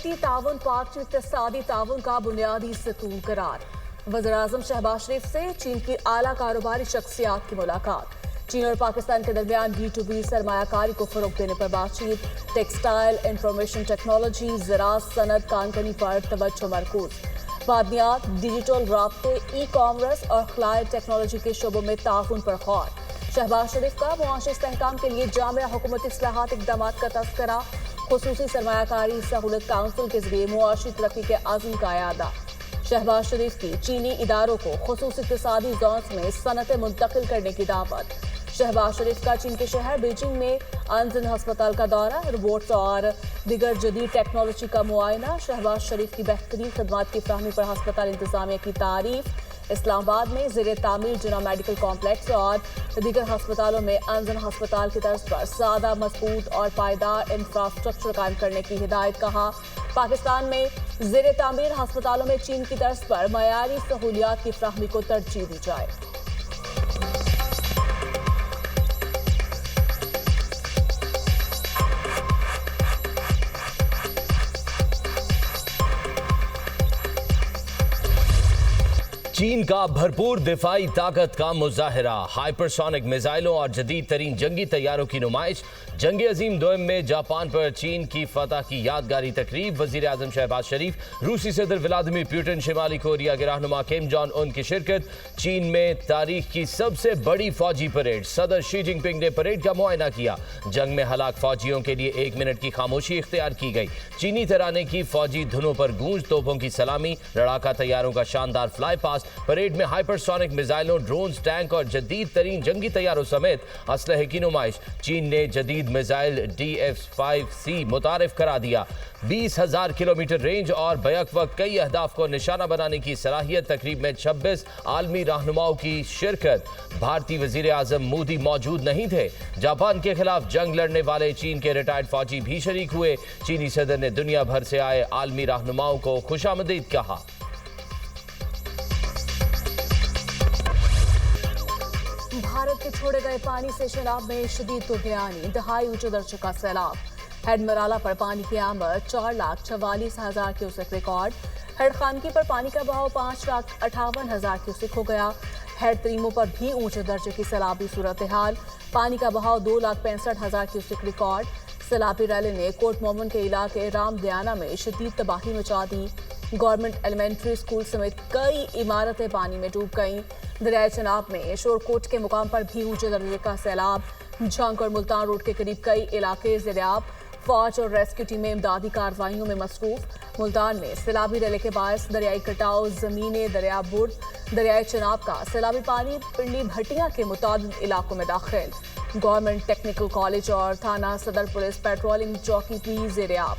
इकलियती ताउन पार्क इक़्तिसादी ताउन का बुनियादी सतून करार। वज़ीर-ए-आज़म शहबाज शरीफ से चीन की आला कारोबारी शख्सियात की मुलाकात। चीन और पाकिस्तान के दरमियान B2B सरमायाकारी को फरोग देने पर बातचीत। टेक्सटाइल, इंफॉर्मेशन टेक्नोलॉजी, ज़राअत, सनत, कानकनी पर तवज्जो मरकूज। मादनियात, डिजिटल राब्ते, ई-कॉमर्स और खलाई टेक्नोलॉजी के शोबों में ताउन पर गौर। शहबाज शरीफ का मुआशी इस्तेहकाम के लिए जामिया हुकूमती इस्लाहात इक़दामात का तज़किरा। खुसूसी सरमायाकारी सहूलत काउंसिल के जरिए मुआशी तरक्की के आज़म का यादा। शहबाज शरीफ की चीनी इदारों को खुसूसी इक़्तिसादी ज़ोन्स में सनतें मुंतकिल करने की दावत। शहबाज शरीफ का चीन के शहर बीजिंग में अंजन अस्पताल का दौरा। रोबोट्स और दिगर जदीद टेक्नोलॉजी का मुआयना। शहबाज शरीफ की बेहतरीन खदमात की फराहमी पर अस्पताल इंतजामिया की तारीफ। इस्लामाबाद में ज़ेरे तामीर जिना मेडिकल कॉम्प्लेक्स और दीगर अस्पतालों में अंजन अस्पताल की तर्ज पर ज़्यादा मजबूत और पायदार इंफ्रास्ट्रक्चर कायम करने की हिदायत। कहा, पाकिस्तान में ज़ेरे तामीर अस्पतालों में चीन की तर्ज पर मयारी सहूलियात की फराहमी को तरजीह दी जाए। चीन का भरपूर दिफाई ताकत का मुजाहिरा। हाइपरसोनिक मिसाइलों और जदीद तरीन जंगी तैयारों की नुमाइश। जंग अजीम दोम में जापान पर चीन की फतह की यादगारी तकरीब। वजीर आजम शहबाज शरीफ, रूसी सदर व्लादिमीर पुतिन, शिमाली कोरिया के रहनुमा किम जोंग उन की शिरकत। चीन में तारीख की सबसे बड़ी फौजी परेड। सदर शी जिनपिंग ने परेड का मुआयना किया। जंग में हलाक फौजियों के लिए 1 मिनट की खामोशी इख्तियार की गई। चीनी तराने की फौजी धुनों पर गूंज, तोपों की सलामी, लड़ाका तैयारों का शानदार फ्लाई पास। परेड में हाइपरसोनिक मिसाइलों, ड्रोन्स, टैंक और जदीद तरीन जंगी तैयारों समेत असलहे की नुमाइश। चीन ने जदीद मिसाइल DF-5C मुतारिफ करा दिया। 20,000 किलोमीटर रेंज और बैक वक्त कई अहदाफ को निशाना बनाने की सलाहियत। तकरीब में 26 आलमी रहनुमाओं की शिरकत। भारतीय वजीर आजम मोदी मौजूद नहीं थे। जापान के खिलाफ जंग लड़ने वाले चीन के रिटायर्ड फौजी भी शरीक हुए। चीनी सदर ने दुनिया भर से आए आलमी रहनुमाओं को खुशामदीद कहा। भारत के छोड़े गए पानी से सैलाब में शदीद तुगयानी। इंतहाई ऊंचे दर्जे का सैलाब। हेड मराला पर पानी की आमद 4,44,000 क्यूसेक रिकॉर्ड। हेड खानगी पर पानी का बहाव 5,58,000 क्यूसेक हो गया। हेड तरीमों पर भी ऊंचे दर्जे की सैलाबी सूरत हाल। पानी का बहाव 2,65,000 क्यूसेक रिकॉर्ड। सैलाबी रैली ने कोट मोमन के इलाके राम दयाना में शदीद तबाही मचा दी। गवर्नमेंट एलिमेंट्री स्कूल समेत कई इमारतें पानी में डूब गईं। दरियाए चनाब में शोरकोट के मुकाम पर भी ऊंचे दर्जे का सैलाब। झंग और मुल्तान रोड के करीब कई इलाके ज़ेरे-आब। फौज और रेस्क्यू टीमें इमदादी कार्रवाइयों में मसरूफ। मुल्तान में सैलाबी रैली के बायस दरियाई कटाव, ज़मीनें दरिया बुर्द। दरियाए चनाब का सैलाबी पानी पिंडी भट्टियां के मुतादिद इलाकों में दाखिल। गवर्नमेंट टेक्निकल कॉलेज और थाना सदर पुलिस पेट्रोलिंग चौकी भी ज़ेरे-आब।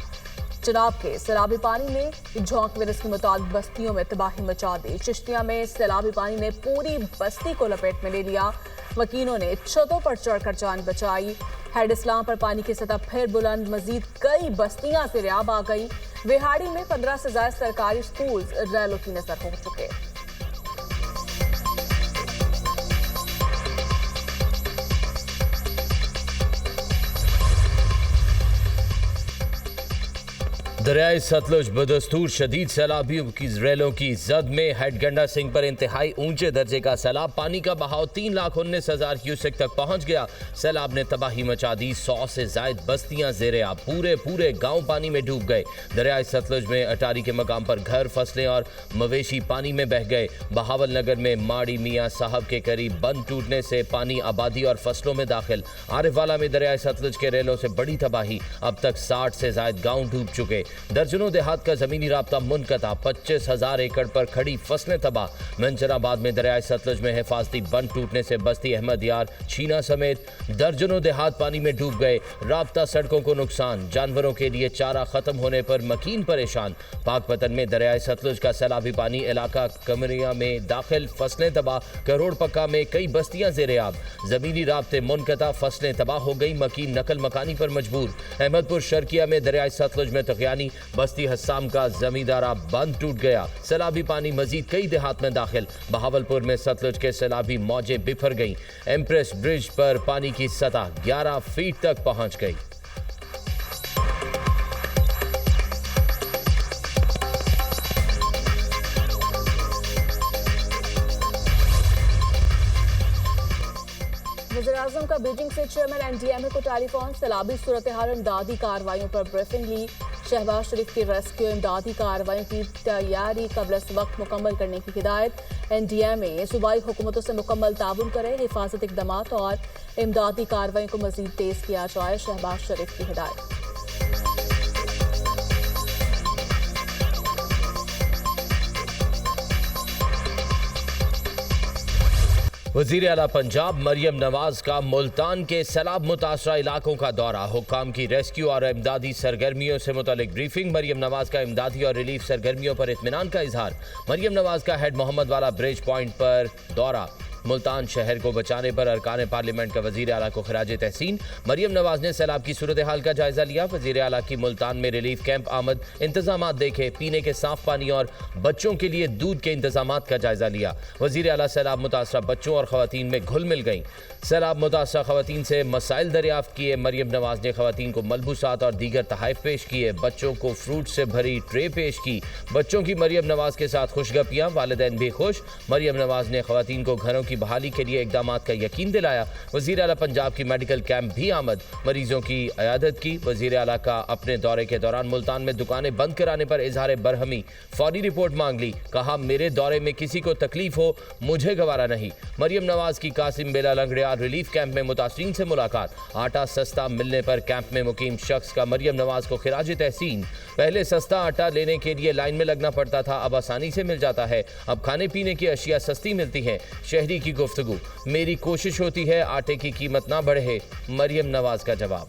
चनाब के सैलाबी पानी ने झोंक वायरस की मुताबिक बस्तियों में तबाही मचा दी। चिश्तिया में सैलाबी पानी ने पूरी बस्ती को लपेट में ले लिया। वकीलों ने छतों पर चढ़कर जान बचाई। हेड इस्लाम पर पानी की सतह फिर बुलंद। मजीद कई बस्तियां ज़ेरे-आब आ गई। विहाड़ी में 15 से ज्यादा सरकारी स्कूल रैलों की नजर हो चुके। दरियाए सतलुज बदस्तूर शदीद सैलाबियों की रेलों की जद में। हेड गंडा सिंह पर इंतहाई ऊंचे दर्जे का सैलाब। पानी का बहाव 3,19,000 क्यूसेक तक पहुंच गया। सैलाब ने तबाही मचा दी। 100 से जायद बस्तियां ज़ेरे-आब। पूरे गांव पानी में डूब गए। दरियाए सतलुज में अटारी के मकाम पर घर, फसलें और मवेशी पानी में बह गए। बहावल नगर में माड़ी मियाँ साहब के करीब बंद टूटने से पानी आबादी और फसलों में दाखिल। आरिफवाला में दरियाए सतलुज के रेलों से बड़ी तबाही। अब तक 60 से जायद गाँव डूब चुके। दर्जनों देहात का जमीनी राब्ता मुनक़ता। 25,000 एकड़ पर खड़ी फसलें तबाह। मंचराबाद में दरियाए सतलुज में हिफाजती बंद टूटने से बस्ती अहमद यार, छीना समेत दर्जनों देहात पानी में डूब गए। राब्ता सड़कों को नुकसान। जानवरों के लिए चारा खत्म होने पर मकीन परेशान। पाकपतन में दरियाए सतलुज का सैलाबी पानी इलाका कमरिया में दाखिल। फसलें तबाह। करोड़ पक्का में कई बस्तियां ज़ेरे-आब। जमीनी राब्ते मुनक़ता। फसलें तबाह हो गई। मकीन नकल मकानी पर मजबूर। अहमदपुर शर्किया में दरियाए सतलुज में तुग़यानी। बस्ती हस्साम का जमींदारा बंद टूट गया। सैलाबी पानी मजीद कई देहात में दाखिल। बहावलपुर में सतलुज के सैलाबी मौजें बिफर गईं। एम्प्रेस ब्रिज पर पानी की सतह 11 फीट तक पहुंच गई। वज़ीर-ए-आज़म का बीजिंग से चेयरमैन एनडीएमए को टेलीफोन। सैलाबी सूरत हाल इमदादी कार्रवाइयों पर ब्रीफिंग ली। शहबाज शरीफ की रेस्क्यू इमदादी कार्रवाइयों की तैयारी कबल वक्त मुकम्मल करने की हिदायत। एनडीएमए सूबाई हुकूमतों से मुकम्मल ताउन करे, हिफाजती इक़दामात और इमदादी कार्रवाइयों को मज़ीद तेज़ किया जाए, शहबाज शरीफ की हिदायत। वज़ीर आला पंजाब मरियम नवाज का मुल्तान के सैलाब मुतासरा इलाकों का दौरा। हुक्काम की रेस्क्यू और इमदादी सरगर्मियों से मुतालिक ब्रीफिंग। मरियम नवाज का इमदादी और रिलीफ सरगर्मियों पर इत्मीनान का इजहार। मरियम नवाज का हेड मोहम्मद वाला ब्रिज पॉइंट पर दौरा। मुल्तान शहर को बचाने पर अरकान पार्लियामेंट का वज़ीर आला को खराज तहसीन। मरियम नवाज ने सैलाब की सूरत हाल का जायजा लिया। वज़ीर आला की मुल्तान में रिलीफ कैंप आमद, इंतजामात देखे, पीने के साफ पानी और बच्चों के लिए दूध के इंतजामात का जायजा लिया। वज़ीर आला सैलाब मुतासरा बच्चों और ख़वातीन में घुल मिल गईं। सैलाब मुतासरा ख़वातीन से मसाइल दरियाफ्त किए। मरियम नवाज ने ख़वातीन को मलबूसात और दीगर तोहफ़े पेश किए। बच्चों को फ्रूट से भरी ट्रे पेश की। बच्चों की मरियम नवाज के साथ खुशगपियाँ, वालिदैन भी खुश। मरियम नवाज ने ख़वातीन को घरों की बहाली के लिए इक़दामात का यकीन दिलाया। वज़ीर आला पंजाब की मेडिकल कैंप भी आमद, मरीजों की अयादत की। वज़ीर आला का अपने दौरे के दौरान मुल्तान में दुकानें बंद कराने पर इजहार बरहमी, फौरी रिपोर्ट मांग ली। कहा, मेरे दौरे में किसी को तकलीफ हो मुझे गवारा नहीं। मरियम नवाज की कासिम बेला लंगड़ियाल रिलीफ कैंप में मुतासरीन से मुलाकात। आटा सस्ता मिलने पर कैंप में मुकीम शख्स का मरियम नवाज को खिराज तहसीन। पहले सस्ता आटा लेने के लिए लाइन में लगना पड़ता था, अब आसानी से मिल जाता है। अब खाने पीने की अशिया सस्ती मिलती हैं। शहरी की गुफ्तगू, मेरी कोशिश होती है आटे की कीमत ना बढ़े, मरियम नवाज का जवाब।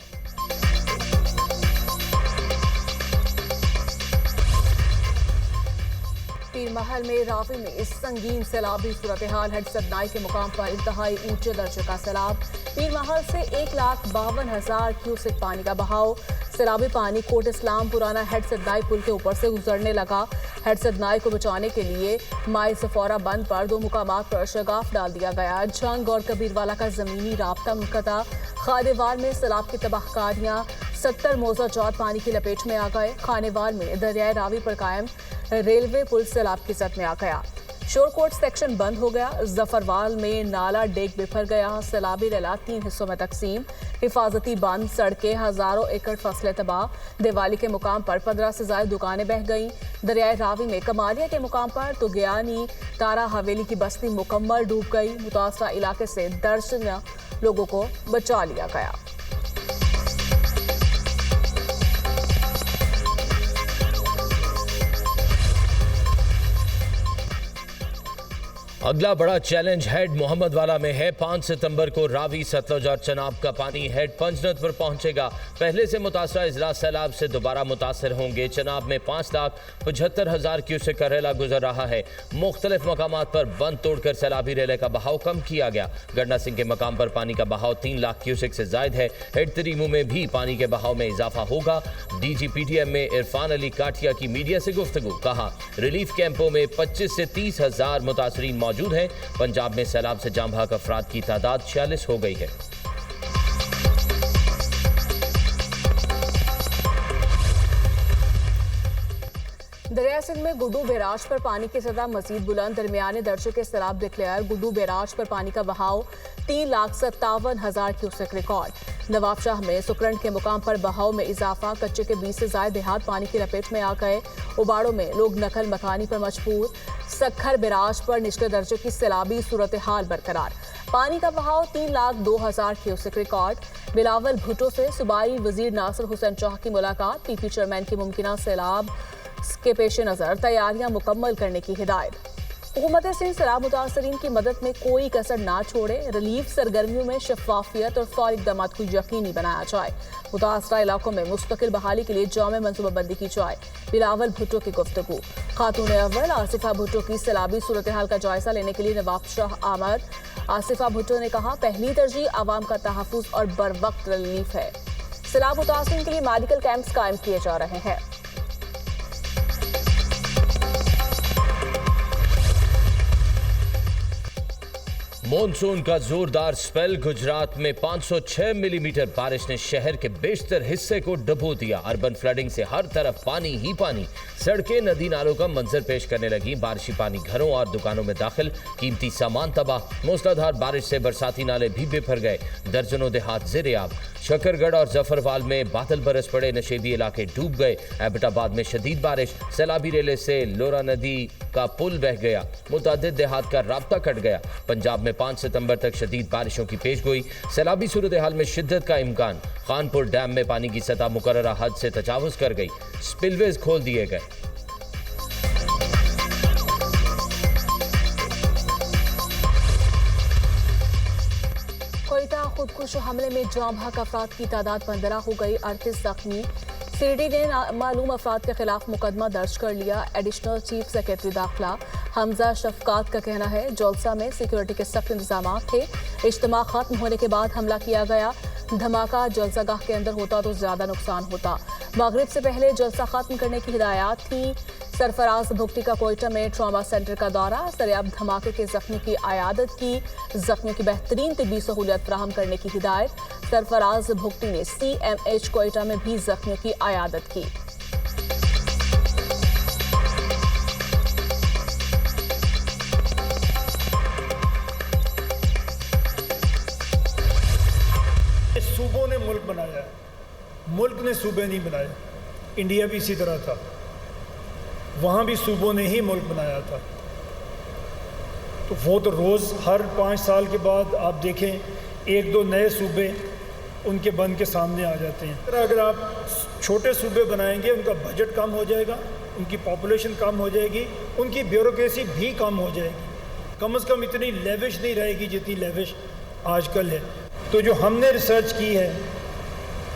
पीर महल में रावी में इस संगीन सैलाबी सूरत हाल। हेड सदनाई के मुकाम पर इंतहाई ऊंचे दर्जे का सैलाब। पीर महल से 1,52,000 क्यूसेक पानी का बहाव। सैलाबी पानी कोट इस्लाम पुराना हेड सदनाई पुल के ऊपर से गुजरने लगा। हेड सदनाई को बचाने के लिए माई सफौरा बंद पर 2 मुकामात पर शगाफ डाल दिया गया। जंग और कबीरवाला का जमीनी राब्ता मुनक़ता। खानेवाल में सैलाब की तबाहकारियाँ, 70 मौजा जात पानी की लपेट में आ गए। खानेवाल में दरियाए रावी पर कायम रेलवे पुल सैलाब की जद में आ गया। शोरकोट सेक्शन बंद हो गया। जफरवाल में नाला डेग बिफर गया। सैलाबी रेला 3 हिस्सों में तकसीम। हिफाजती बंद, सड़कें, हजारों एकड़ फसलें तबाह। दिवाली के मुकाम पर 15 से ज्यादा दुकानें बह गईं। दरियाए रावी में कमालिया के मुकाम पर तुगयानी तारा हवेली की बस्ती मुकम्मल डूब गई। मुतासरा इलाके से दर्जनों लोगों को बचा लिया गया। अगला बड़ा चैलेंज हेड मोहम्मद वाला में है। 5 सितंबर को रावी, सतलुज और चनाब का पानी हेड पंजनद पर पहुंचेगा। पहले से मुतासरा इजला सैलाब से दोबारा मुतासर होंगे। चनाब में 5,75,000 क्यूसेक का रेला गुजर रहा है। मुख्तलिफ मकामात पर बंद तोड़कर सैलाबी रेले का बहाव कम किया गया। गंडा सिंह के मकाम पर पानी का बहाव 3 लाख क्यूसेक से जायद है। हेड तरीमू में भी पानी के बहाव में इजाफा होगा। DGPTM में इरफान अली काठिया की मीडिया से गुफ्तगू। कहा, रिलीफ कैंपों में 25 से 30,000 मुतासरीन मौजूद हैं। पंजाब में सैलाब से जाम भाग अफराद की तादाद 46 हो गई है। दरिया सिंध में गुड्डू बैराज पर पानी की सतह मजीद बुलंद। दरमियाने दर्जे के सैलाब डिक्लेयर। गुड्डू बैराज पर पानी का बहाव 3,57,000 क्यूसेक रिकॉर्ड। नवाब शाह में सुकरंड के मुकाम पर बहाव में इजाफा। कच्चे के 20 से ज्यादा देहात पानी की लपेट में आ गए। उबाड़ों में लोग नकल मकानी पर मजबूर। सखर बैराज पर निचले दर्जे की सैलाबी सूरत हाल बरकरार। पानी का बहाव 3,02,000 क्यूसेक रिकॉर्ड। बिलावल भुट्टो से सूबाई वजीर नासिर हुसैन शाह की मुलाकात। पीपी चेयरमैन की मुमकिना सैलाब के पेश नज़र तैयारियां मुकम्मल करने की हिदायत। हुकूमत सिंध सैलाब मुतासरीन की मदद में कोई कसर ना छोड़े। रिलीफ सरगर्मियों में शफाफियत और फौरी इक़दामात को यकीनी बनाया जाए। मुतासरा इलाकों में मुस्तकिल बहाली के लिए जामे मनसूबाबंदी की जाए। बिलावल भुट्टो की गुफ्तगू। खातून अव्वल आसिफा भुट्टो की सैलाबी सूरत हाल का जायजा लेने के लिए नवाब शाह आमद। आसिफा भुट्टो ने कहा, पहली तरजीह आवाम का तहफ़्फ़ुज़ और बर वक्त रिलीफ है। सैलाब मुतासरीन के लिए मेडिकल कैंप्स कायम किए जा रहे हैं। मॉनसून का जोरदार स्पेल। गुजरात में 506 मिलीमीटर बारिश ने शहर के बेशतर हिस्से को डुबो दिया। अर्बन फ्लडिंग से हर तरफ पानी ही पानी। सड़कें नदी नालों का मंजर पेश करने लगी। बारिशी पानी घरों और दुकानों में दाखिल, कीमती सामान तबाह। मूसलाधार बारिश से बरसाती नाले भी बेभर गए। दर्जनों देहात ज़ेर-ए-आब। शकरगढ़ और जफरवाल में बादल बरस पड़े, नशेबी इलाके डूब गए। एबटाबाद में शदीद बारिश, सैलाबी रेले से लोरा नदी का पुल बह गया। मुतादिद देहात का राब्ता कट गया। पंजाब में 5 सितंबर तक शदीद बारिशों की पेशगोई। सैलाबी सूरत हाल में शिद्दत का इम्कान। खानपुर डैम में पानी की सतह मुकर्ररा हद से तजावुज कर गई। स्पिलवेज खोल दिए गए। कोयटा खुदकुश हमले में जाँ भाग अफराद की तादाद 15 हो गई, 38 जख्मी। सीडी ने मालूम अफराद के खिलाफ मुकदमा दर्ज कर लिया। एडिशनल चीफ सेक्रेटरी दाखिला हमजा शफकात का कहना है जलसा में सिक्योरिटी के सख्त इंतजाम थे। इज्तिमा खत्म होने के बाद हमला किया गया। धमाका जलसागाह के अंदर होता तो ज्यादा नुकसान होता। मगरिब से पहले जलसा खत्म करने की हिदायत थी। सरफराज भुगटी का कोयटा में ट्रॉमा सेंटर का दौरा। सरेआब धमाके के जख्मी की आयादत की। जख्मियों की बेहतरीन तिब्बी सहूलियत फराहम करने की हिदायत। सरफराज भुगटी ने CMH कोयटा में भी जख्मियों की आयादत की। सूबों ने मुल्क बनाया, मुल्क ने सूबे नहीं बनाए। इंडिया भी इसी तरह था, वहाँ भी सूबों ने ही मुल्क बनाया था। तो वो तो रोज़ हर 5 साल के बाद आप देखें 1-2 नए सूबे उनके बन के सामने आ जाते हैं। अगर आप छोटे सूबे बनाएंगे उनका बजट कम हो जाएगा, उनकी पॉपुलेशन कम हो जाएगी, उनकी ब्यूरोक्रेसी भी कम हो जाएगी। कम से कम इतनी लेविश नहीं रहेगी जितनी लेविश आजकल है। तो जो हमने रिसर्च की है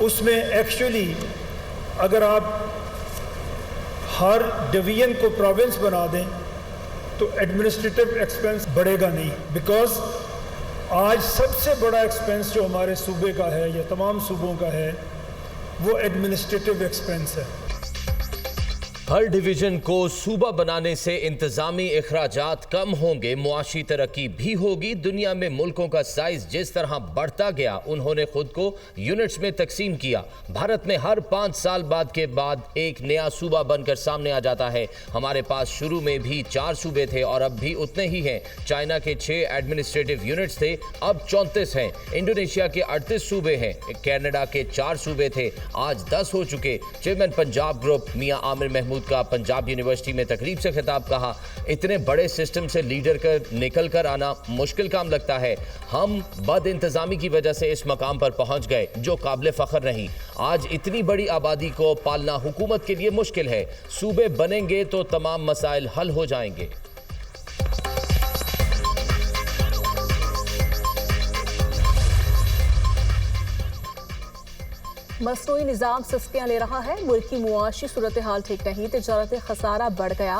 उसमें एक्चुअली अगर आप हर डिवीजन को प्रोविंस बना दें तो एडमिनिस्ट्रेटिव एक्सपेंस बढ़ेगा नहीं। बिकॉज आज सबसे बड़ा एक्सपेंस जो हमारे सूबे का है या तमाम सूबों का है वो एडमिनिस्ट्रेटिव एक्सपेंस है। हर डिवीजन को सूबा बनाने से इंतजामी अखराजात कम होंगे, मुआशी तरक्की भी होगी। दुनिया में मुल्कों का साइज जिस तरह बढ़ता गया उन्होंने खुद को यूनिट्स में तकसीम किया। भारत में हर 5 साल बाद एक नया सूबा बनकर सामने आ जाता है। हमारे पास शुरू में भी 4 सूबे थे और अब भी उतने ही हैं। चाइना के 6 एडमिनिस्ट्रेटिव यूनिट्स थे, अब 34 हैं। इंडोनेशिया के 38 सूबे हैं। कनाडा के 4 सूबे थे, आज 10 हो चुके। चेयरमैन पंजाब ग्रुप मियां आमिर महमूद का पंजाब यूनिवर्सिटी में तकरीब से खिताब कहा, इतने बड़े सिस्टम से लीडर कर निकल कर आना मुश्किल काम लगता है। हम बद इंतजामी की वजह से इस मकाम पर पहुंच गए जो काबिल फख्र नहीं। आज इतनी बड़ी आबादी को पालना हुकूमत के लिए मुश्किल है। सूबे बनेंगे तो तमाम मसाइल हल हो जाएंगे। मसनूई निज़ाम सस्तियाँ ले रहा है, मुल्क की मुआशी सूरत हाल ठीक नहीं, तिजारत खसारा बढ़ गया,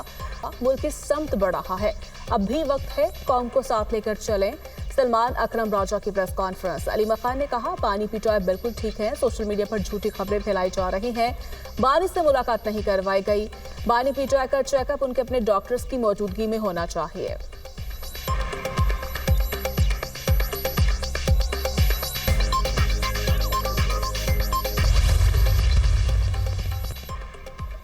मुल्क की समत बढ़ रहा है। अब भी वक्त है कौम को साथ लेकर चलें। सलमान अकरम राजा की प्रेस कॉन्फ्रेंस। अली मकान ने कहा पानी पीटाए बिल्कुल ठीक है, सोशल मीडिया पर झूठी खबरें फैलाई जा रही हैं। बानी से मुलाकात नहीं करवाई गई। बानी पीटाए का चेकअप उनके अपने डॉक्टर्स की मौजूदगी में होना चाहिए।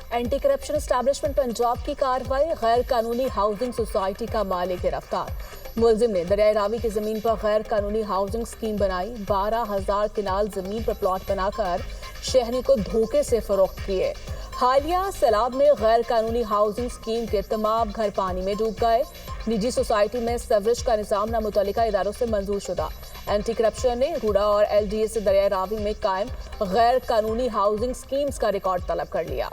एंटी करप्शन एस्टैब्लिशमेंट पंजाब की कार्रवाई। गैर कानूनी हाउसिंग सोसाइटी का मालिक गिरफ्तार। मुलजिम ने दरियाई रावी की जमीन पर गैर कानूनी हाउसिंग स्कीम बनाई। 12,000 किनाल जमीन पर प्लॉट बनाकर शहरी को धोखे से फरोख्त किए। हालिया सैलाब में गैर कानूनी हाउसिंग स्कीम के तमाम घर पानी में डूब गए। निजी सोसाइटी में सवरेज का निजाम न मुतल्लिका इदारों से मंजूर शुदा। एंटी करप्शन ने रूडा और LDA से दरियाई रावी में कायम गैर कानूनी हाउसिंग स्कीम्स का रिकॉर्ड तलब कर लिया।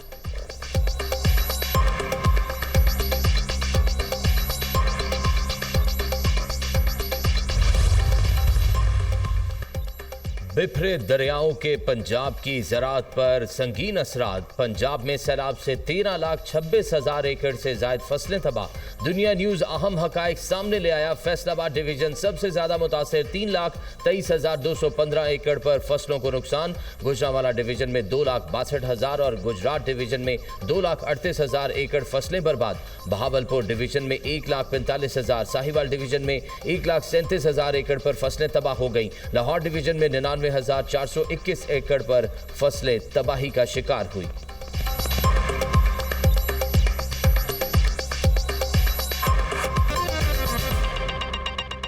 बिखरे दरियाओं के पंजाब की ज़राअत पर संगीन असरात। पंजाब में सैलाब से 13,26,000 एकड़ से ज़ायद फसलें तबाह। दुनिया न्यूज़ अहम हकाइक सामने ले आया। फैसलाबाद डिवीजन सबसे ज़्यादा मुतासिर, 3,23,215 एकड़ पर फसलों को नुकसान। गुजरांवाला डिवीजन में 2,62,000 और गुजरात डिवीजन में 2,38,000 एकड़ फसलें बर्बाद। बहावलपुर डिवीजन में 1,45,000, साहिवाल डिवीजन में 1,37,000 एकड़ पर फसलें तबाह हो गई। लाहौर डिवीजन में 99,421 एकड़ पर फसलें तबाही का शिकार हुई।